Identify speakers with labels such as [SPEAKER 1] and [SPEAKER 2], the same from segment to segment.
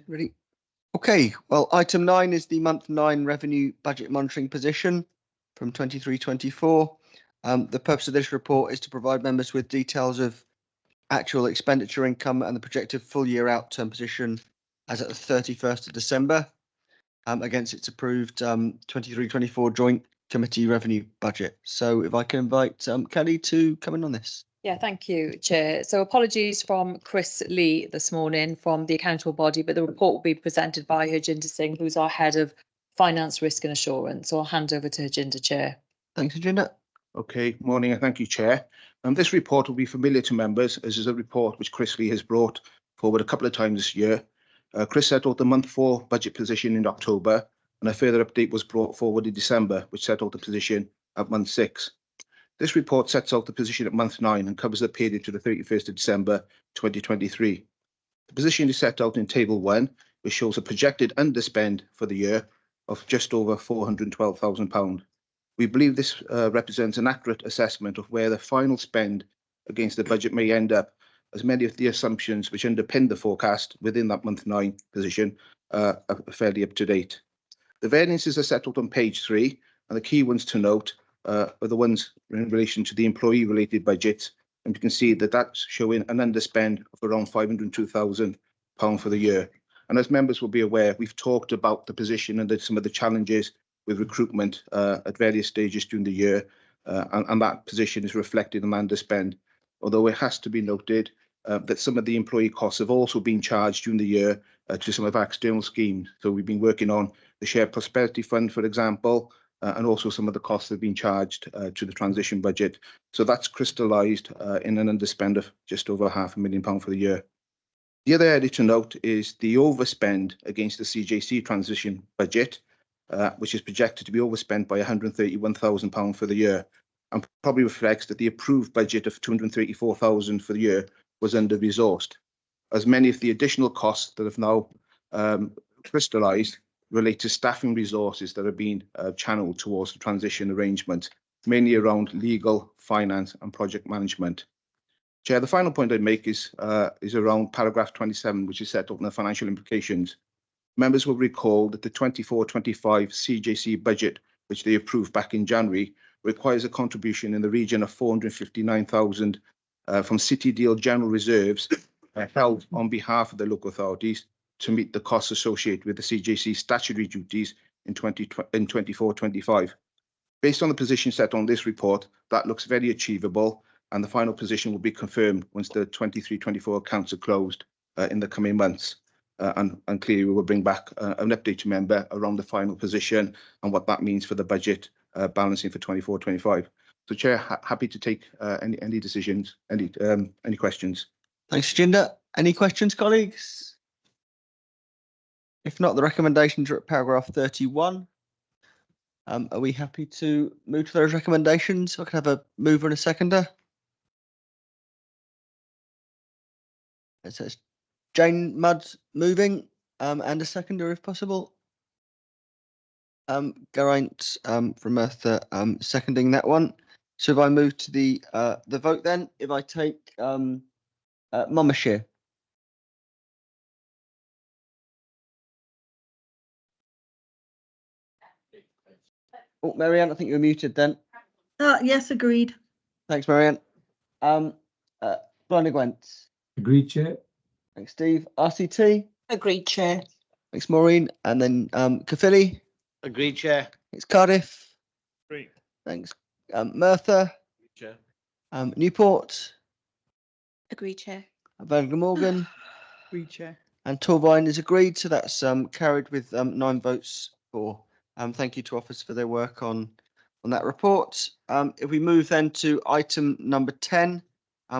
[SPEAKER 1] Ready? Okay, well, item 9 is the month 9 revenue budget monitoring position from 23-24. The purpose of this report is to provide members with details of actual expenditure income and the projected full year outturn position as at the 31st of December against its approved 23-24 joint committee revenue budget. So if I can invite Kelly to come in on this.
[SPEAKER 2] Yeah, thank you, Chair. So apologies from Chris Lee this morning from the accountable body, but the report will be presented by Harjinder Singh, who's our head of finance, risk and assurance. So I'll hand over to Harjinder, Chair.
[SPEAKER 1] Thanks, Harjinder.
[SPEAKER 3] Okay, morning and thank you, Chair. This report will be familiar to members as is a report which Chris Lee has brought forward a couple of times this year. Chris set out the month 4 budget position in October, and a further update was brought forward in December, which set out the position at month 6. This report sets out the position at month 9 and covers the period to the 31st of December 2023. The position is set out in Table 1, which shows a projected underspend for the year of just over £412,000. We believe this represents an accurate assessment of where the final spend against the budget may end up, as many of the assumptions which underpin the forecast within that month 9 position are fairly up to date. The variances are set out on page 3, and the key ones to note are the ones in relation to the employee-related budget, and you can see that that's showing an underspend of around £502,000 for the year. And as members will be aware, we've talked about the position and some of the challenges with recruitment at various stages during the year, and that position is reflected in underspend. Although it has to be noted that some of the employee costs have also been charged during the year to some of our external schemes. So we've been working on the Shared Prosperity Fund, for example, and also some of the costs have been charged to the transition budget. So that's crystallised in an underspend of just over £500,000 for the year. The other area to note is the overspend against the CJC transition budget, which is projected to be overspent by £131,000 for the year, and probably reflects that the approved budget of £234,000 for the year was under-resourced, as many of the additional costs that have now crystallised relate to staffing resources that have been channeled towards the transition arrangement, mainly around legal, finance and project management. Chair, the final point I'd make is around paragraph 27, which is set out in the financial implications. Members will recall that the 24-25 CJC budget, which they approved back in January, requires a contribution in the region of £459,000 from City Deal general reserves held on behalf of the local authorities to meet the costs associated with the CJC statutory duties in 24-25. Based on the position set on this report, that looks very achievable, and the final position will be confirmed once the 23-24 accounts are closed in the coming months. And clearly we will bring back an update to member around the final position and what that means for the budget balancing for 24-25. So, Chair, happy to take any decisions, any questions.
[SPEAKER 1] Thanks, Harjinder. Any questions, colleagues? If not, the recommendations are at paragraph 31. Are we happy to move to those recommendations? I can have a mover and a seconder. It says Jane Mudd moving and a seconder if possible. Geraint from Merthyr seconding that one. So if I move to the vote then, if I take Monmouthshire. Oh, Marianne, I think you're muted then.
[SPEAKER 4] Yes, agreed.
[SPEAKER 1] Thanks, Marianne. Blarney Gwent.
[SPEAKER 5] Agreed, Chair.
[SPEAKER 1] Thanks, Steve. RCT.
[SPEAKER 4] Agreed, Chair.
[SPEAKER 1] Thanks, Maureen. And then Caerphilly.
[SPEAKER 6] Agreed, Chair.
[SPEAKER 1] It's Cardiff.
[SPEAKER 6] Agreed.
[SPEAKER 1] Thanks. Merthyr.
[SPEAKER 6] Chair.
[SPEAKER 1] Newport.
[SPEAKER 4] Agreed, Chair.
[SPEAKER 1] Van Glamorgan.
[SPEAKER 4] Agreed, Chair.
[SPEAKER 1] And Torvine is agreed. So that's carried with 9 votes for. Thank you to officers for their work on that report. If we move then to item number 10,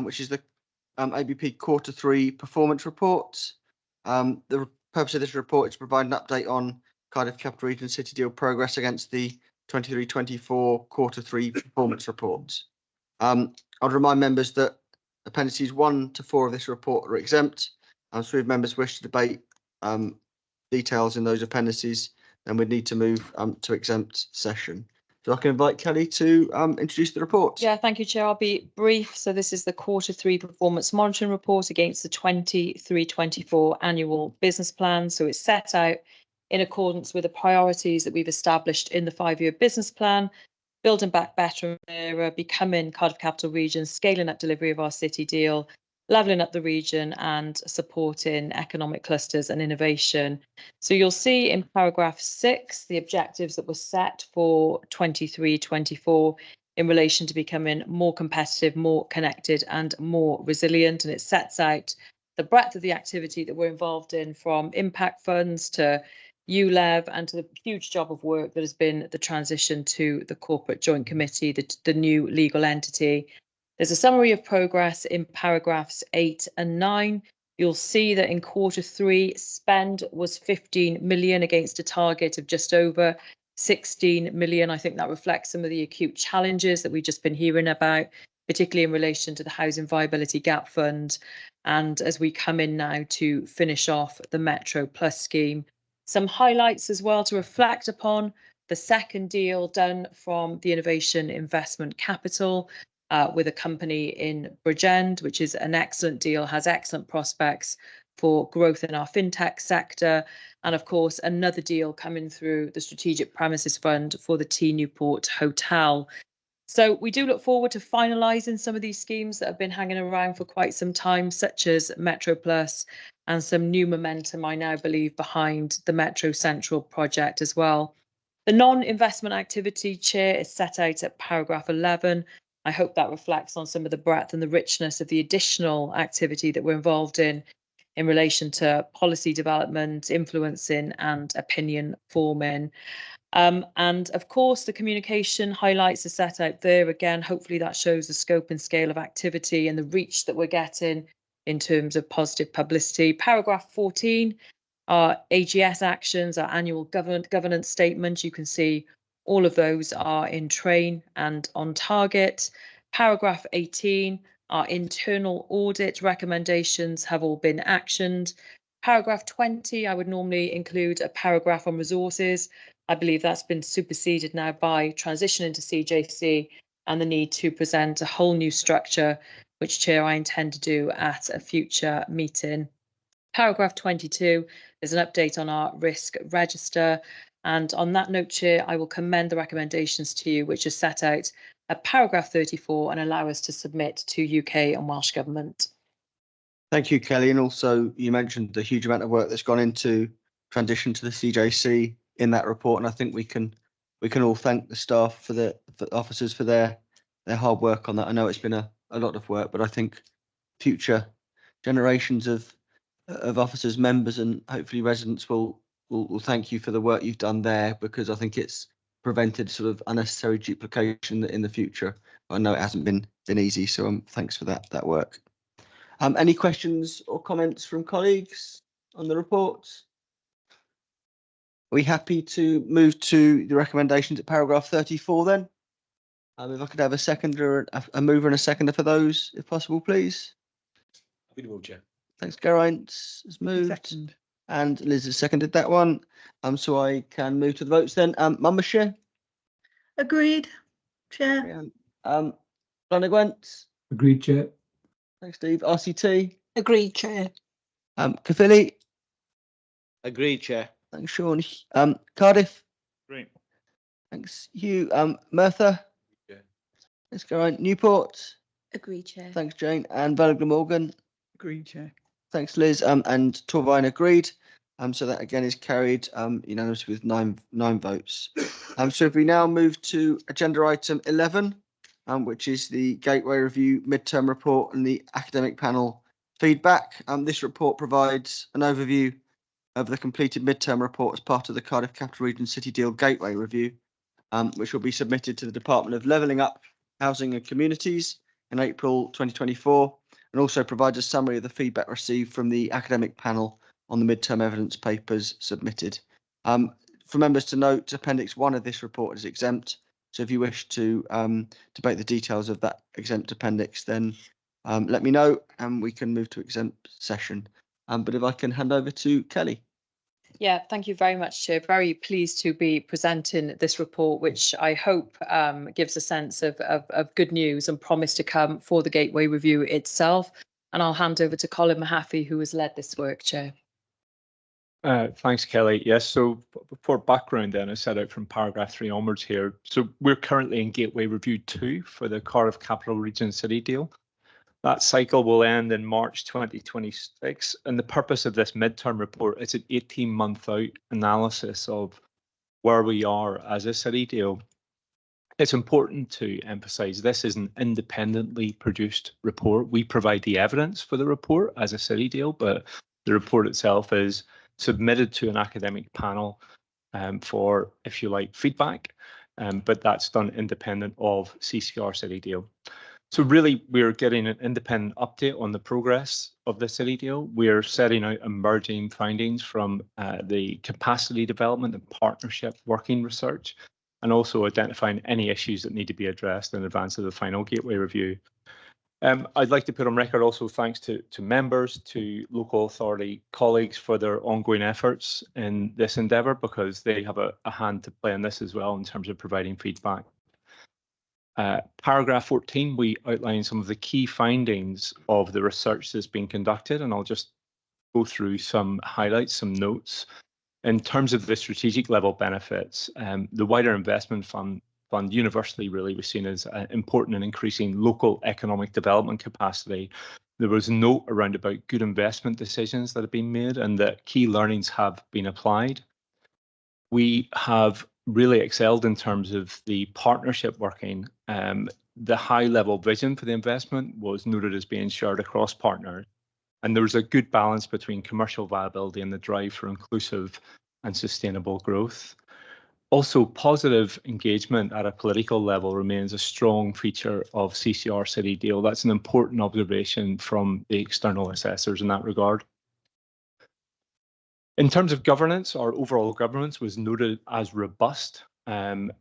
[SPEAKER 1] which is the ABP Quarter 3 performance report. The purpose of this report is to provide an update on Cardiff Capital Region City Deal progress against the 23-24 Quarter 3 performance report. I'd remind members that appendices 1 to 4 of this report are exempt. So if members wish to debate details in those appendices, then we'd need to move to exempt session. So I can invite Kelly to introduce the report.
[SPEAKER 2] Yeah, thank you, Chair. I'll be brief. So this is the Q3 performance monitoring report against the 23-24 annual business plan. So it's set out in accordance with the priorities that we've established in the 5-year business plan, building back better era, becoming Cardiff Capital Region, scaling up delivery of our city deal, levelling up the region and supporting economic clusters and innovation. So you'll see in paragraph 6 the objectives that were set for 23-24 in relation to becoming more competitive, more connected and more resilient. And it sets out the breadth of the activity that we're involved in, from impact funds to ULEV and to the huge job of work that has been the transition to the Corporate Joint Committee, the new legal entity. There's a summary of progress in paragraphs 8 and 9. You'll see that in Q3, spend was 15 million against a target of just over 16 million. I think that reflects some of the acute challenges that we've just been hearing about, particularly in relation to the Housing Viability Gap Fund. And as we come in now to finish off the Metro Plus scheme, some highlights as well to reflect upon: the second deal done from the Innovation Investment Capital with a company in Bridgend, which is an excellent deal, has excellent prospects for growth in our fintech sector. And of course, another deal coming through the Strategic Premises Fund for the T Newport Hotel. So we do look forward to finalising some of these schemes that have been hanging around for quite some time, such as Metro Plus, and some new momentum, I now believe, behind the Metro Central project as well. The non-investment activity, Chair, is set out at paragraph 11. I hope that reflects on some of the breadth and the richness of the additional activity that we're involved in relation to policy development, influencing and opinion forming. And of course, the communication highlights are set out there. Again, hopefully that shows the scope and scale of activity and the reach that we're getting in terms of positive publicity. Paragraph 14, our AGS actions, our annual governance statement. You can see all of those are in train and on target. Paragraph 18, our internal audit recommendations have all been actioned. Paragraph 20, I would normally include a paragraph on resources. I believe that's been superseded now by transitioning to CJC and the need to present a whole new structure, which, Chair, I intend to do at a future meeting. Paragraph 22 is an update on our risk register. And on that note, Chair, I will commend the recommendations to you, which are set out at paragraph 34 and allow us to submit to UK and Welsh Government.
[SPEAKER 1] Thank you, Kelly. And also, you mentioned the huge amount of work that's gone into transition to the CJC in that report, and I think we can all thank the staff for the officers for their hard work on that. I know it's been a lot of work, but I think future generations of officers, members, and hopefully residents will thank you for the work you've done there, because I think it's prevented sort of unnecessary duplication in the future. I know it hasn't been easy, so thanks for that work. Any questions or comments from colleagues on the report? Are we happy to move to the recommendations at paragraph 34 then? If I could have a seconder, a mover and a seconder for those, if possible, please.
[SPEAKER 5] Happy to move, Chair.
[SPEAKER 1] Thanks, Geraint has moved.
[SPEAKER 4] Second.
[SPEAKER 1] And Liz has seconded that one. So I can move to the votes then. Monmouthshire?
[SPEAKER 4] Agreed, Chair.
[SPEAKER 1] Glenagwent?
[SPEAKER 6] Agreed, Chair.
[SPEAKER 1] Thanks, Steve. RCT?
[SPEAKER 4] Agreed, Chair.
[SPEAKER 1] Caerphilly?
[SPEAKER 5] Agreed, Chair.
[SPEAKER 1] Thanks, Sean. Cardiff?
[SPEAKER 5] Great.
[SPEAKER 1] Thanks, Hugh. Merthyr?
[SPEAKER 5] Yeah.
[SPEAKER 1] Thanks, Geraint. Newport?
[SPEAKER 4] Agreed, Chair.
[SPEAKER 1] Thanks, Jane. And Vale Glamorgan?
[SPEAKER 4] Agreed, Chair.
[SPEAKER 1] Thanks, Liz. And Torvine agreed. So that again is carried unanimously with nine votes. So if we now move to agenda item 11, which is the Gateway Review midterm report and the academic panel feedback. This report provides an overview of the completed midterm report as part of the Cardiff Capital Region City Deal Gateway Review, which will be submitted to the Department of Levelling Up, Housing and Communities in April 2024, and also provides a summary of the feedback received from the academic panel on the midterm evidence papers submitted. For members to note, Appendix 1 of this report is exempt. So if you wish to debate the details of that exempt appendix, then let me know and we can move to exempt session. But if I can hand over to Kelly.
[SPEAKER 2] Yeah, thank you very much, Chair. Very pleased to be presenting this report, which I hope gives a sense of good news and promise to come for the Gateway Review itself. And I'll hand over to Colin Mahaffey, who has led this work, Chair.
[SPEAKER 6] Thanks, Kelly. Yes, so for background then, I set out from paragraph 3 onwards here. So we're currently in Gateway Review 2 for the Cardiff Capital Region City deal. That cycle will end in March 2026, and the purpose of this midterm report is an 18-month out analysis of where we are as a city deal. It's important to emphasise this is an independently produced report. We provide the evidence for the report as a city deal, but the report itself is submitted to an academic panel for, if you like, feedback, but that's done independent of CCR City Deal. So really, we're getting an independent update on the progress of the city deal. We're setting out emerging findings from the capacity development and partnership working research, and also identifying any issues that need to be addressed in advance of the final Gateway Review. I'd like to put on record also thanks to members, to local authority colleagues for their ongoing efforts in this endeavour, because they have a hand to play in this as well in terms of providing feedback. Paragraph 14, we outline some of the key findings of the research that's been conducted, and I'll just go through some highlights, some notes. In terms of the strategic level benefits, the wider investment fund universally really was seen as important in increasing local economic development capacity. There was a note around about good investment decisions that have been made and that key learnings have been applied. We have really excelled in terms of the partnership working. The high level vision for the investment was noted as being shared across partners. And there was a good balance between commercial viability and the drive for inclusive and sustainable growth. Also, positive engagement at a political level remains a strong feature of CCR City Deal. That's an important observation from the external assessors in that regard. In terms of governance, our overall governance was noted as robust. And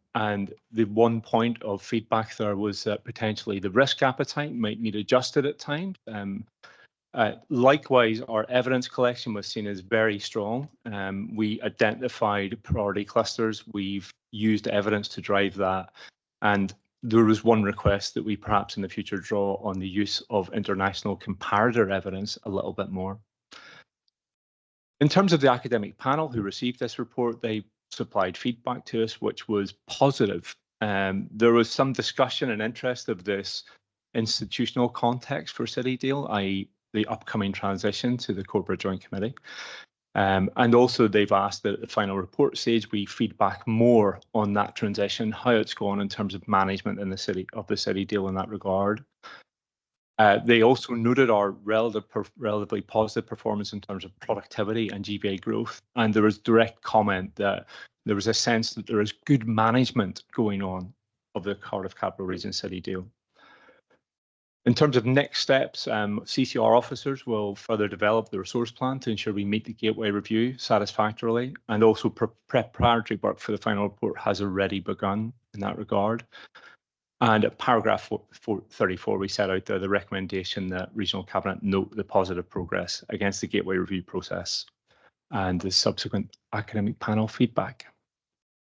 [SPEAKER 6] the one point of feedback there was that potentially the risk appetite might need adjusted at times. Likewise, our evidence collection was seen as very strong. We identified priority clusters. We've used evidence to drive that. And there was one request that we perhaps in the future draw on the use of international comparator evidence a little bit more. In terms of the academic panel who received this report, they supplied feedback to us, which was positive. There was some discussion and interest of this institutional context for City Deal, i.e. the upcoming transition to the Corporate Joint Committee. And also they've asked that at the final report stage, we feedback more on that transition, how it's gone in terms of management in the City Deal in that regard. They also noted our relatively positive performance in terms of productivity and GVA growth. And there was direct comment that there was a sense that there is good management going on of the Cardiff Capital Region City Deal. In terms of next steps, CCR officers will further develop the resource plan to ensure we meet the Gateway Review satisfactorily, and also preparatory work for the final report has already begun in that regard. And at paragraph 34, we set out the recommendation that Regional Cabinet note the positive progress against the Gateway Review process and the subsequent academic panel feedback.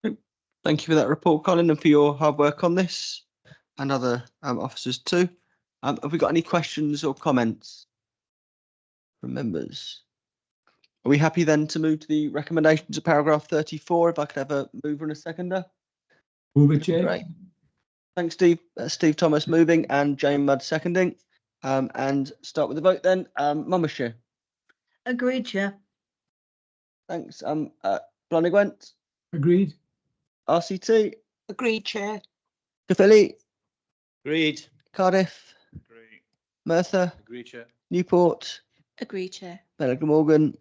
[SPEAKER 1] Thank you for that report, Colin, and for your hard work on this, and other officers too. Have we got any questions or comments from members? Are we happy then to move to the recommendations of paragraph 34? If I could have a mover and a seconder.
[SPEAKER 7] Move it, Chair.
[SPEAKER 1] Great. Thanks, Steve. Steve Thomas moving and Jane Mudd seconding. And start with the vote then. Monmouthshire.
[SPEAKER 4] Agreed, Chair.
[SPEAKER 1] Thanks. Blarney Gwent.
[SPEAKER 7] Agreed.
[SPEAKER 1] RCT.
[SPEAKER 4] Agreed, Chair.
[SPEAKER 1] Caerphilly.
[SPEAKER 5] Agreed.
[SPEAKER 1] Cardiff.
[SPEAKER 5] Agreed.
[SPEAKER 1] Merthyr.
[SPEAKER 5] Agreed, Chair.
[SPEAKER 1] Newport.
[SPEAKER 4] Agreed, Chair.
[SPEAKER 1] Bella Glamorgan.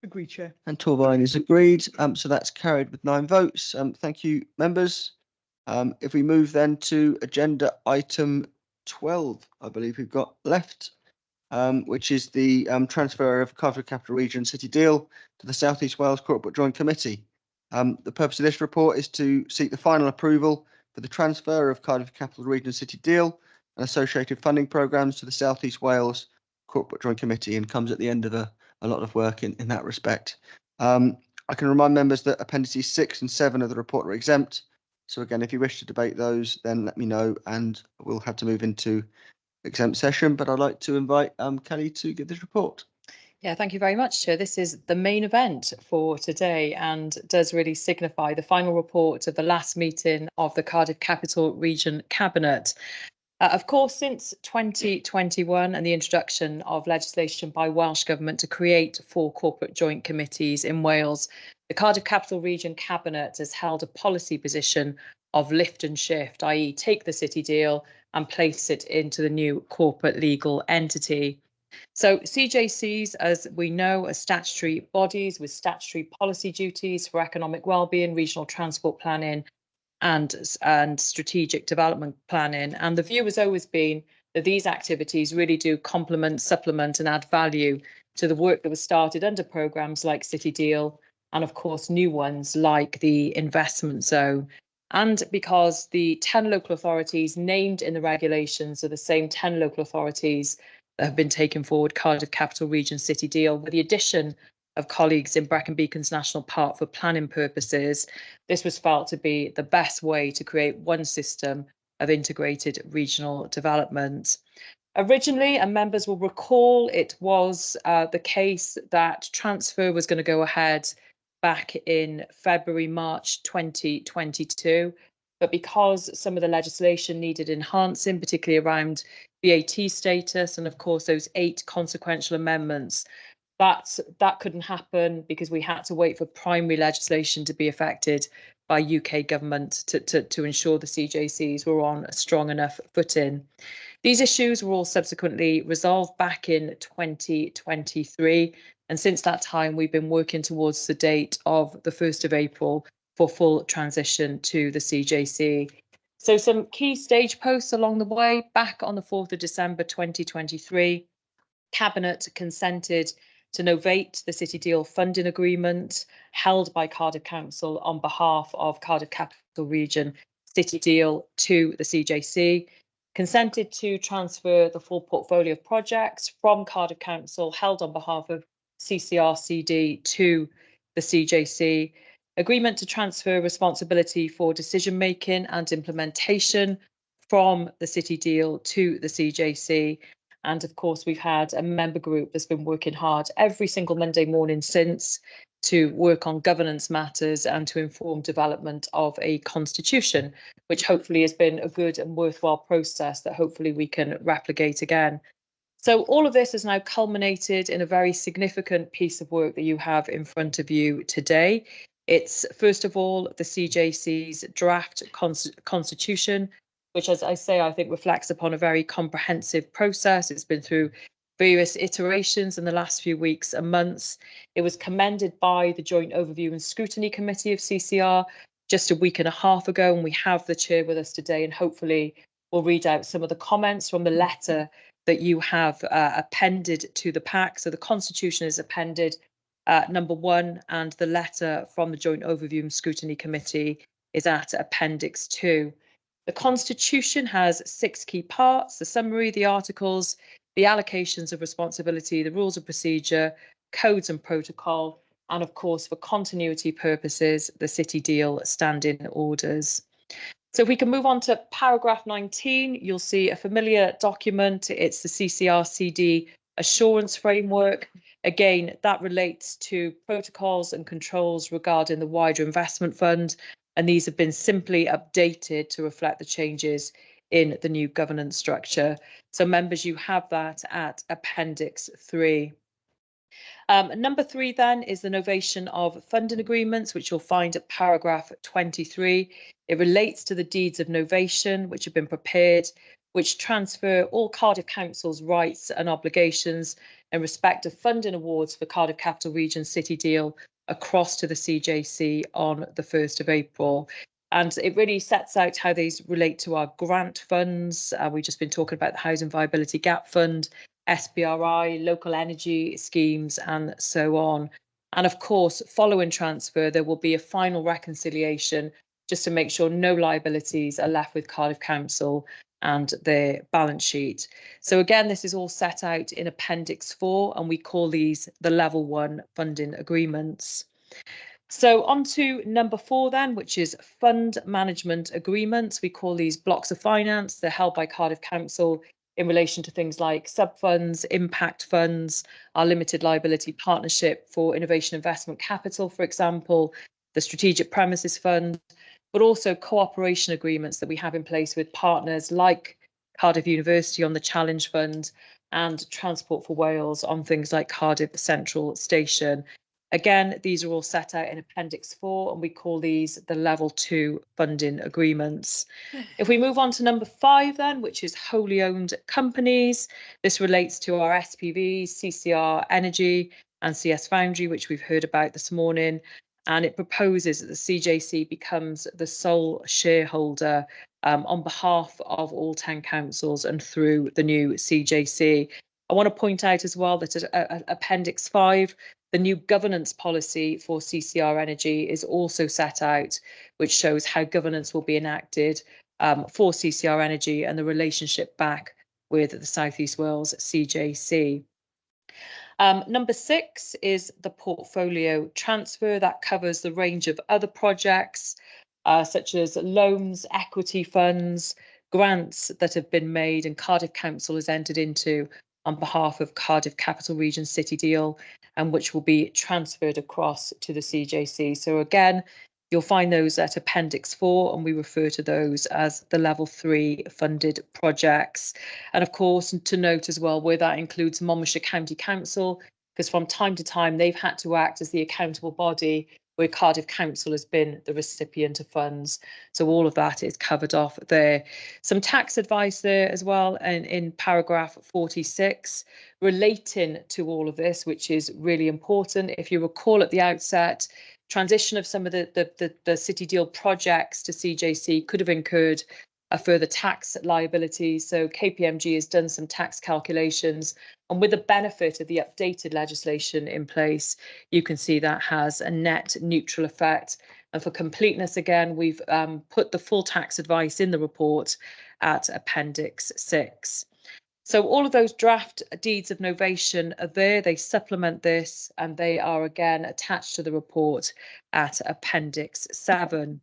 [SPEAKER 4] Agreed, Chair.
[SPEAKER 1] And Torvine is agreed. So that's carried with 9 votes. Thank you, members. If we move then to agenda item 12, I believe we've got left, which is the transfer of Cardiff Capital Region City Deal to the South East Wales Corporate Joint Committee. The purpose of this report is to seek the final approval for the transfer of Cardiff Capital Region City Deal and associated funding programmes to the South East Wales Corporate Joint Committee, and comes at the end of a lot of work in that respect. I can remind members that appendices 6 and 7 of the report are exempt. So again, if you wish to debate those, then let me know and we'll have to move into exempt session. But I'd like to invite Kelly to give this report.
[SPEAKER 2] Yeah, thank you very much, Chair. This is the main event for today and does really signify the final report of the last meeting of the Cardiff Capital Region Cabinet. Of course, since 2021 and the introduction of legislation by Welsh Government to create 4 corporate joint committees in Wales, the Cardiff Capital Region Cabinet has held a policy position of lift and shift, i.e. take the city deal and place it into the new corporate legal entity. So CJCs, as we know, are statutory bodies with statutory policy duties for economic wellbeing, regional transport planning and strategic development planning. And the view has always been that these activities really do complement, supplement and add value to the work that was started under programmes like City Deal and of course new ones like the investment zone. And because the 10 local authorities named in the regulations are the same 10 local authorities that have been taken forward, Cardiff Capital Region City Deal, with the addition of colleagues in Brecon Beacons National Park for planning purposes, this was felt to be the best way to create one system of integrated regional development. Originally, and members will recall, it was the case that transfer was going to go ahead back in February, March 2022. But because some of the legislation needed enhancing, particularly around VAT status, and of course those 8 consequential amendments, that couldn't happen because we had to wait for primary legislation to be affected by UK government to ensure the CJCs were on a strong enough footing. These issues were all subsequently resolved back in 2023. And since that time, we've been working towards the date of the 1st of April for full transition to the CJC. So some key stage posts along the way. Back on the 4th of December 2023, Cabinet consented to novate the City Deal funding agreement held by Cardiff Council on behalf of Cardiff Capital Region City Deal to the CJC, consented to transfer the full portfolio of projects from Cardiff Council held on behalf of CCRCD to the CJC, agreement to transfer responsibility for decision making and implementation from the City Deal to the CJC. And of course, we've had a member group that's been working hard every single Monday morning since to work on governance matters and to inform development of a constitution, which hopefully has been a good and worthwhile process that hopefully we can replicate again. So all of this has now culminated in a very significant piece of work that you have in front of you today. It's first of all the CJC's draft constitution, which, as I say, I think reflects upon a very comprehensive process. It's been through various iterations in the last few weeks and months. It was commended by the Joint Overview and Scrutiny Committee of CCR just a week and a half ago, and we have the chair with us today, and hopefully we'll read out some of the comments from the letter that you have appended to the pack. So the Constitution is appended number 1, and the letter from the Joint Overview and Scrutiny Committee is at Appendix 2. The Constitution has 6 key parts: the summary, the articles, the allocations of responsibility, the rules of procedure, codes and protocol, and of course, for continuity purposes, the City Deal standing orders. So if we can move on to paragraph 19, you'll see a familiar document. It's the CCRCD assurance framework. Again, that relates to protocols and controls regarding the wider investment fund, and these have been simply updated to reflect the changes in the new governance structure. So members, you have that at Appendix 3. Number 3 then is the novation of funding agreements, which you'll find at paragraph 23. It relates to the deeds of novation, which have been prepared, which transfer all Cardiff Council's rights and obligations in respect of funding awards for Cardiff Capital Region City Deal across to the CJC on the 1st of April. And it really sets out how these relate to our grant funds. We've just been talking about the Housing Viability Gap Fund, SBRI, local energy schemes, and so on. And of course, following transfer, there will be a final reconciliation just to make sure no liabilities are left with Cardiff Council and their balance sheet. So again, this is all set out in Appendix 4, and we call these the Level 1 funding agreements. So on to number 4 then, which is fund management agreements. We call these blocks of finance. They're held by Cardiff Council in relation to things like sub-funds, impact funds, our limited liability partnership for innovation investment capital, for example, the strategic premises fund, but also cooperation agreements that we have in place with partners like Cardiff University on the Challenge Fund and Transport for Wales on things like Cardiff Central Station. Again, these are all set out in Appendix 4, and we call these the Level 2 funding agreements. If we move on to number 5 then, which is wholly owned companies, this relates to our SPVs, CCR Energy and CS Foundry, which we've heard about this morning, and it proposes that the CJC becomes the sole shareholder on behalf of all 10 councils and through the new CJC. I want to point out as well that Appendix 5, the new governance policy for CCR Energy is also set out, which shows how governance will be enacted for CCR Energy and the relationship back with the South East Wales CJC. Number 6 is the portfolio transfer. That covers the range of other projects, such as loans, equity funds, grants that have been made and Cardiff Council has entered into on behalf of Cardiff Capital Region City Deal, and which will be transferred across to the CJC. So again, you'll find those at Appendix 4, and we refer to those as the Level 3 funded projects. And of course, to note as well, where that includes Monmouthshire County Council, because from time to time they've had to act as the accountable body where Cardiff Council has been the recipient of funds. So all of that is covered off there. Some tax advice there as well, and in paragraph 46 relating to all of this, which is really important. If you recall at the outset, transition of some of the City Deal projects to CJC could have incurred a further tax liability. So KPMG has done some tax calculations, and with the benefit of the updated legislation in place, you can see that has a net neutral effect. And for completeness, again, we've put the full tax advice in the report at Appendix 6. So all of those draft deeds of novation are there. They supplement this, and they are again attached to the report at Appendix 7.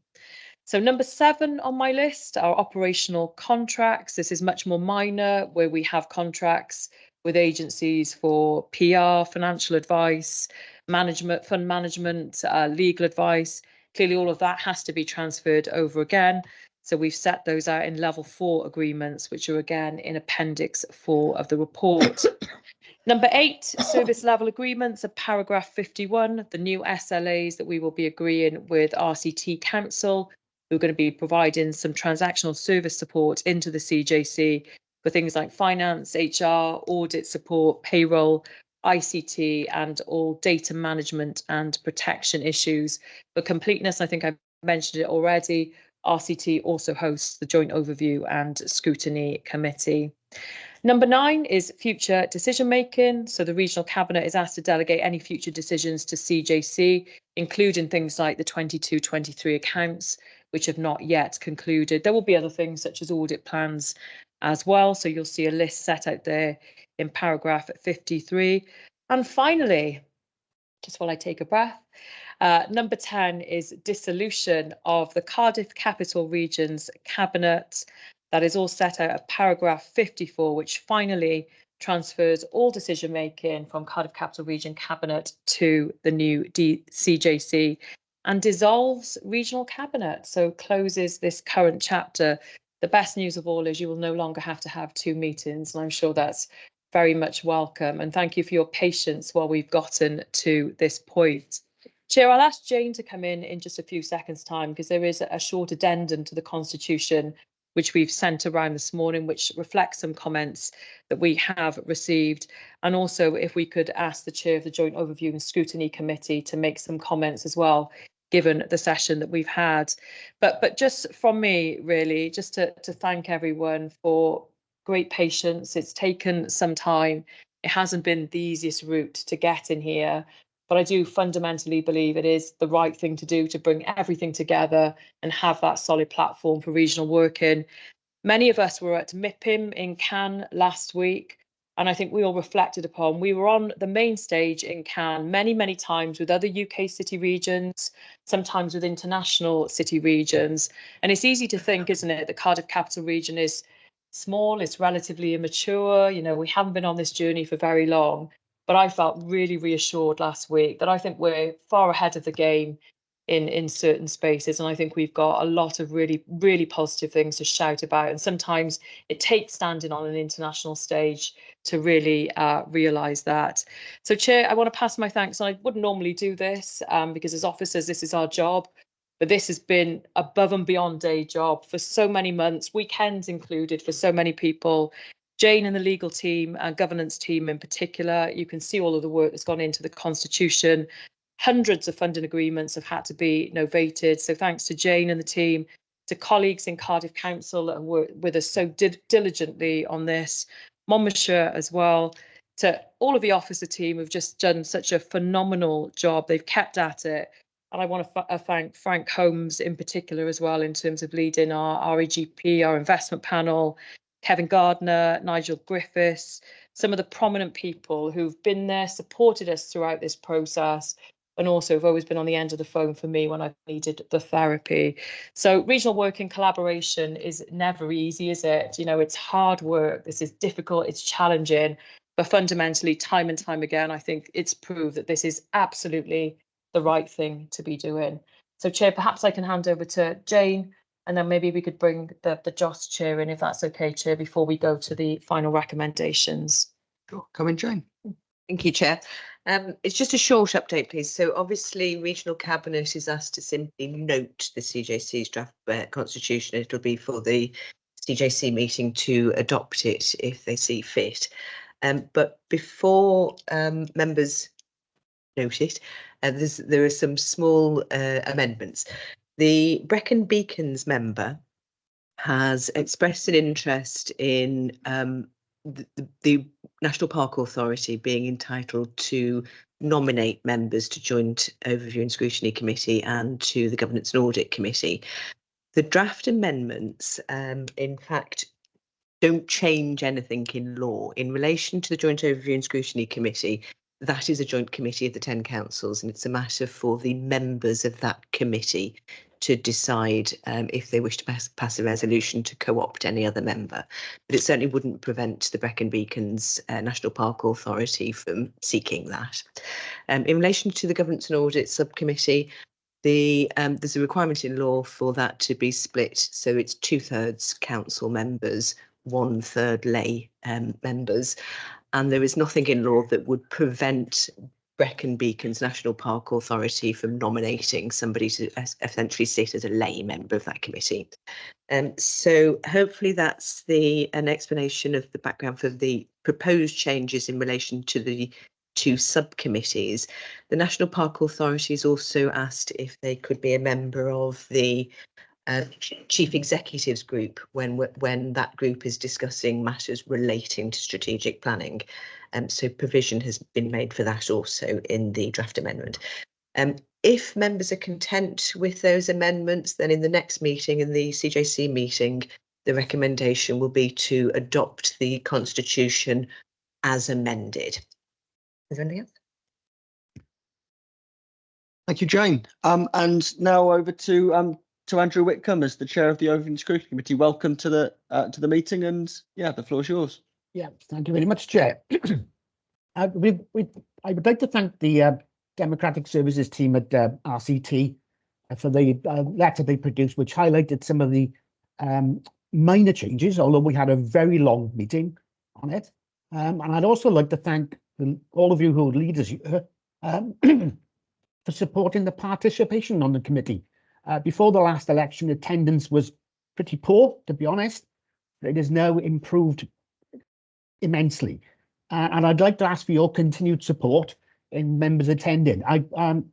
[SPEAKER 2] So number 7 on my list are operational contracts. This is much more minor, where we have contracts with agencies for PR, financial advice, management, fund management, legal advice. Clearly, all of that has to be transferred over again. So we've set those out in Level 4 agreements, which are again in Appendix 4 of the report. Number 8, service level agreements, of paragraph 51, the new SLAs that we will be agreeing with RCT Council, who are going to be providing some transactional service support into the CJC for things like finance, HR, audit support, payroll, ICT, and all data management and protection issues. For completeness, I think I mentioned it already, RCT also hosts the Joint Overview and Scrutiny Committee. Number 9 is future decision making. So the Regional Cabinet is asked to delegate any future decisions to CJC, including things like the 22-23 accounts, which have not yet concluded. There will be other things such as audit plans as well. So you'll see a list set out there in paragraph 53. And finally, just while I take a breath, number 10 is dissolution of the Cardiff Capital Region's Cabinet. That is all set out at paragraph 54, which finally transfers all decision making from Cardiff Capital Region Cabinet to the new CJC and dissolves Regional Cabinet. So closes this current chapter. The best news of all is you will no longer have to have 2 meetings, and I'm sure that's very much welcome. And thank you for your patience while we've gotten to this point. Chair, I'll ask Jane to come in just a few seconds' time, because there is a short addendum to the Constitution which we've sent around this morning, which reflects some comments that we have received. And also, if we could ask the Chair of the Joint Overview and Scrutiny Committee to make some comments as well, given the session that we've had. But just from me, really, just to thank everyone for great patience. It's taken some time. It hasn't been the easiest route to get in here, but I do fundamentally believe it is the right thing to do to bring everything together and have that solid platform for regional working. Many of us were at MIPIM in Cannes last week, and I think we all reflected upon, we were on the main stage in Cannes many, many times with other UK city regions, sometimes with international city regions. And it's easy to think, isn't it, the Cardiff Capital Region is small, it's relatively immature, you know, we haven't been on this journey for very long. But I felt really reassured last week that I think we're far ahead of the game in certain spaces, and I think we've got a lot of really, really positive things to shout about. And sometimes it takes standing on an international stage to really realise that. So, Chair, I want to pass my thanks. I wouldn't normally do this because as officers, this is our job. But this has been above and beyond day job for so many months, weekends included, for so many people. Jane and the legal team, governance team in particular, you can see all of the work that's gone into the Constitution. Hundreds of funding agreements have had to be novated. So thanks to Jane and the team, to colleagues in Cardiff Council that have worked with us so diligently on this, Monmouthshire as well, to all of the officer team who've just done such a phenomenal job. They've kept at it. And I want to thank Frank Holmes in particular as well, in terms of leading our REGP, our investment panel, Kevin Gardner, Nigel Griffiths, some of the prominent people who've been there, supported us throughout this process, and also have always been on the end of the phone for me when I've needed the therapy. So regional work in collaboration is never easy, is it? You know, it's hard work. This is difficult. It's challenging. But fundamentally, time and time again, I think it's proved that this is absolutely the right thing to be doing. So, Chair, perhaps I can hand over to Jane, and then maybe we could bring the JOS Chair in, if that's okay, Chair, before we go to the final recommendations.
[SPEAKER 1] Sure. Come in, Jane.
[SPEAKER 8] Thank you, Chair. It's just a short update, please. So obviously, Regional Cabinet is asked to simply note the CJC's draft constitution. It'll be for the CJC meeting to adopt it if they see fit. But before members note it, there are some small amendments. The Brecon Beacons member has expressed an interest in the National Park Authority being entitled to nominate members to Joint Overview and Scrutiny Committee and to the Governance and Audit Committee. The draft amendments, in fact, don't change anything in law. In relation to the Joint Overview and Scrutiny Committee, that is a joint committee of the 10 councils, and it's a matter for the members of that committee to decide if they wish to pass a resolution to co-opt any other member. But it certainly wouldn't prevent the Brecon Beacons National Park Authority from seeking that. In relation to the Governance and Audit Subcommittee, there's a requirement in law for that to be split, so it's 2/3 council members, 1/3 lay members, and there is nothing in law that would prevent Brecon Beacons National Park Authority from nominating somebody to essentially sit as a lay member of that committee. So hopefully that's an explanation of the background for the proposed changes in relation to the 2 subcommittees. The National Park Authority has also asked if they could be a member of the Chief Executives Group when that group is discussing matters relating to strategic planning. So provision has been made for that also in the draft amendment. If members are content with those amendments, then in the next meeting, in the CJC meeting, the recommendation will be to adopt the Constitution as amended. Is there anything else?
[SPEAKER 1] Thank you, Jane. And now over to Andrew Whitcomb as the chair of the Overview and Scrutiny Committee. Welcome to the meeting, and yeah, the floor is yours.
[SPEAKER 9] Yeah, thank you very much, Chair. I would like to thank the Democratic Services team at RCT for the letter they produced, which highlighted some of the minor changes, although we had a very long meeting on it. And I'd also like to thank all of you who are leaders here for supporting the participation on the committee. Before the last election, attendance was pretty poor, to be honest. It has now improved immensely. And I'd like to ask for your continued support in members attending. The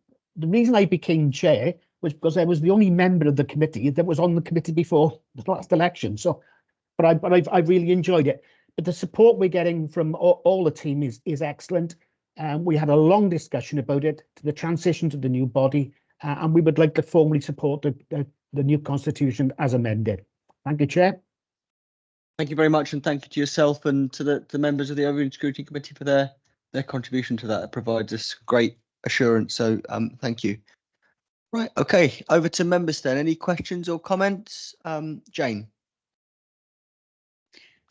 [SPEAKER 9] reason I became chair was because I was the only member of the committee that was on the committee before the last election. So, but I really enjoyed it. But the support we're getting from all the team is excellent. We had a long discussion about it, the transition to the new body, and we would like to formally support the new constitution as amended. Thank you, Chair.
[SPEAKER 1] Thank you very much, and thank you to yourself and to the members of the Overeating Scrutiny Committee for their contribution to that. It provides us great assurance. So thank you. Right, okay, over to members then. Any questions or comments? Jane.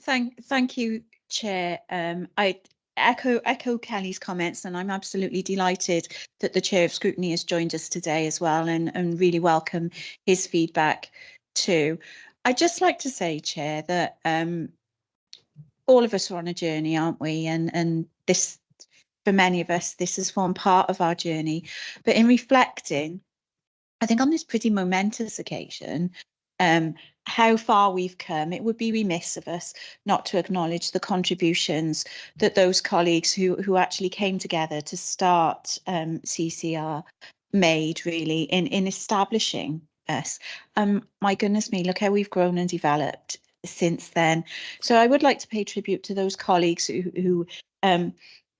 [SPEAKER 4] Thank you, Chair. I echo Kelly's comments, and I'm absolutely delighted that the Chair of Scrutiny has joined us today as well, and really welcome his feedback too. I'd just like to say, Chair, that all of us are on a journey, aren't we? And this, for many of us, this has formed part of our journey. But in reflecting, I think on this pretty momentous occasion, how far we've come, it would be remiss of us not to acknowledge the contributions that those colleagues who actually came together to start CCR made really in establishing us. My goodness me, look how we've grown and developed since then. So I would like to pay tribute to those colleagues who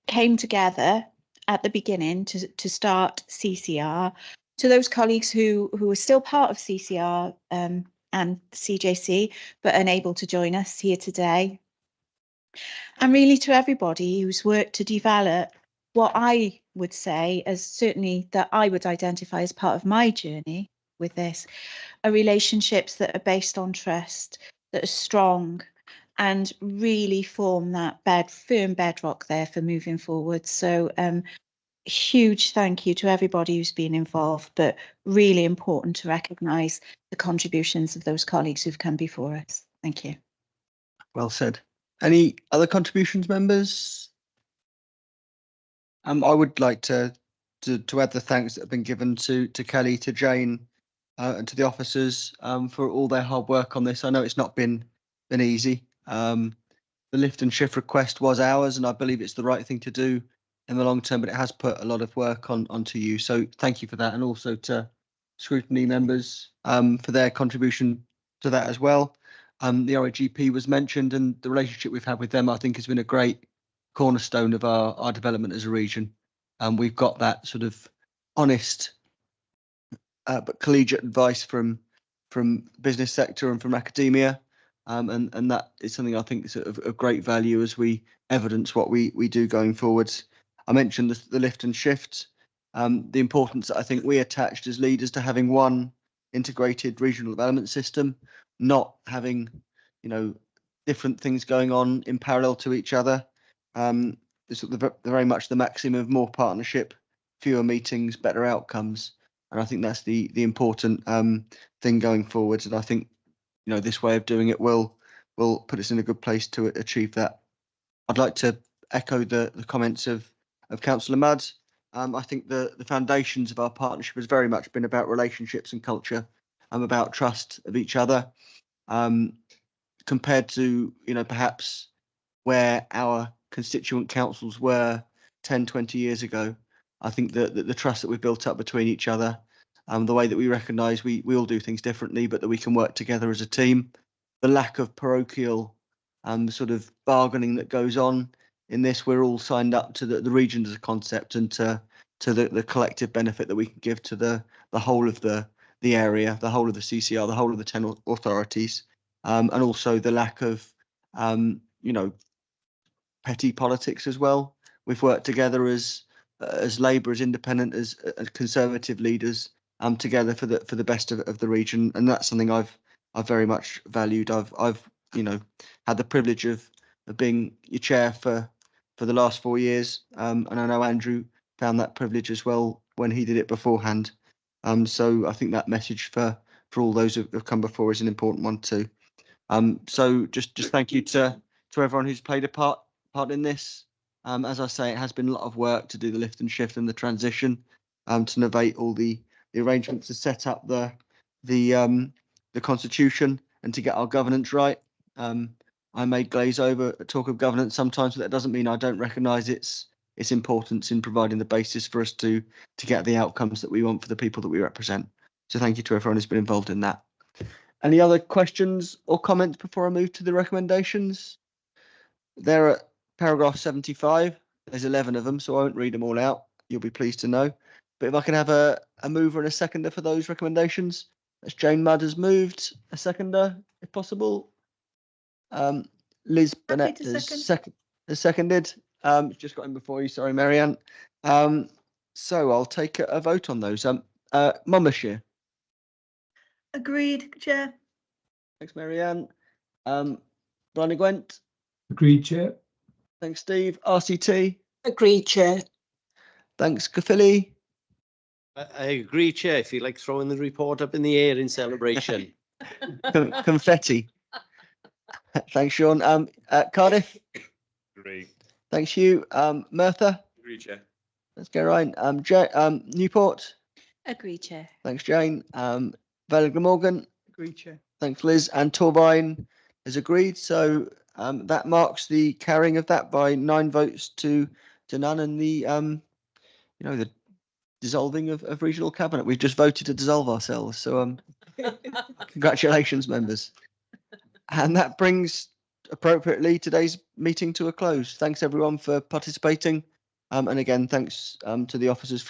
[SPEAKER 4] came together at the beginning to start CCR, to those colleagues who are still part of CCR and CJC, but unable to join us here today. And really to everybody who's worked to develop what I would say as certainly that I would identify as part of my journey with this, are relationships that are based on trust, that are strong, and really form that firm bedrock there for moving forward. So huge thank you to everybody who's been involved, but really important to recognise the contributions of those colleagues who've come before us. Thank you.
[SPEAKER 1] Well said. Any other contributions, members? I would like to add the thanks that have been given to Kelly, to Jane, and to the officers for all their hard work on this. I know it's not been easy. The lift and shift request was ours, and I believe it's the right thing to do in the long term, but it has put a lot of work onto you. So thank you for that, and also to scrutiny members for their contribution to that as well. The RAGP was mentioned, and the relationship we've had with them, I think, has been a great cornerstone of our development as a region. We've got that sort of honest but collegiate advice from business sector and from academia. And that is something I think is of great value as we evidence what we do going forwards. I mentioned the lift and shift, the importance that I think we attached as leaders to having one integrated regional development system, not having, different things going on in parallel to each other. It's very much the maxim of more partnership, fewer meetings, better outcomes. And I think that's the important thing going forwards. And I think this way of doing it will put us in a good place to achieve that. I'd like to echo the comments of Councillor Mudd. I think the foundations of our partnership has very much been about relationships and culture, about trust of each other, compared to perhaps where our constituent councils were 10, 20 years ago. I think that the trust that we've built up between each other, the way that we recognise we all do things differently, but that we can work together as a team, the lack of parochial sort of bargaining that goes on in this, we're all signed up to the region as a concept and to the collective benefit that we can give to the whole of the area, the whole of the CCR, the whole of the 10 authorities, and also the lack of petty politics as well. We've worked together as Labour, as independent, as Conservative leaders, together for the best of the region, and that's something I've very much valued. I've had the privilege of being your chair for the last 4 years, and I know Andrew found that privilege as well when he did it beforehand. So I think that message for all those who have come before is an important one too. So just thank you to everyone who's played a part in this. As I say, it has been a lot of work to do the lift and shift and the transition, to novate all the arrangements to set up the constitution and to get our governance right. I may glaze over a talk of governance sometimes, but that doesn't mean I don't recognise its importance in providing the basis for us to get the outcomes that we want for the people that we represent. So thank you to everyone who's been involved in that. Any other questions or comments before I move to the recommendations? They're at paragraph 75. There's 11 of them, so I won't read them all out. You'll be pleased to know. But if I can have a mover and a seconder for those recommendations. That's Jane Mudd has moved. A seconder, if possible. Liz
[SPEAKER 4] Happy
[SPEAKER 1] Burnett
[SPEAKER 4] to
[SPEAKER 1] has
[SPEAKER 4] second.
[SPEAKER 1] seconded. Just got in before you. Sorry, Marianne. So I'll take a vote on those. Monmouthshire.
[SPEAKER 4] Agreed, Chair.
[SPEAKER 1] Thanks, Marianne. Bryony Gwent.
[SPEAKER 7] Agreed, Chair.
[SPEAKER 1] Thanks, Steve. RCT.
[SPEAKER 10] Agreed, Chair.
[SPEAKER 1] Thanks, Cathilly.
[SPEAKER 5] I agree, Chair. I feel like throwing the report up in the air in celebration.
[SPEAKER 1] Confetti. Thanks, Sean. Cardiff.
[SPEAKER 6] Great.
[SPEAKER 1] Thanks, Hugh. Merthyr.
[SPEAKER 6] Agreed, Chair.
[SPEAKER 1] Let's go, Ryan. Newport.
[SPEAKER 4] Agreed, Chair.
[SPEAKER 1] Thanks, Jane. Vale Glamorgan.
[SPEAKER 10] Agreed, Chair.
[SPEAKER 1] Thanks, Liz. And Torbine has agreed. So that marks the carrying of that by 9 votes to none, and the the dissolving of regional cabinet. We've just voted to dissolve ourselves. So congratulations, members. And that brings appropriately today's meeting to a close. Thanks everyone for participating. And again, thanks to the officers for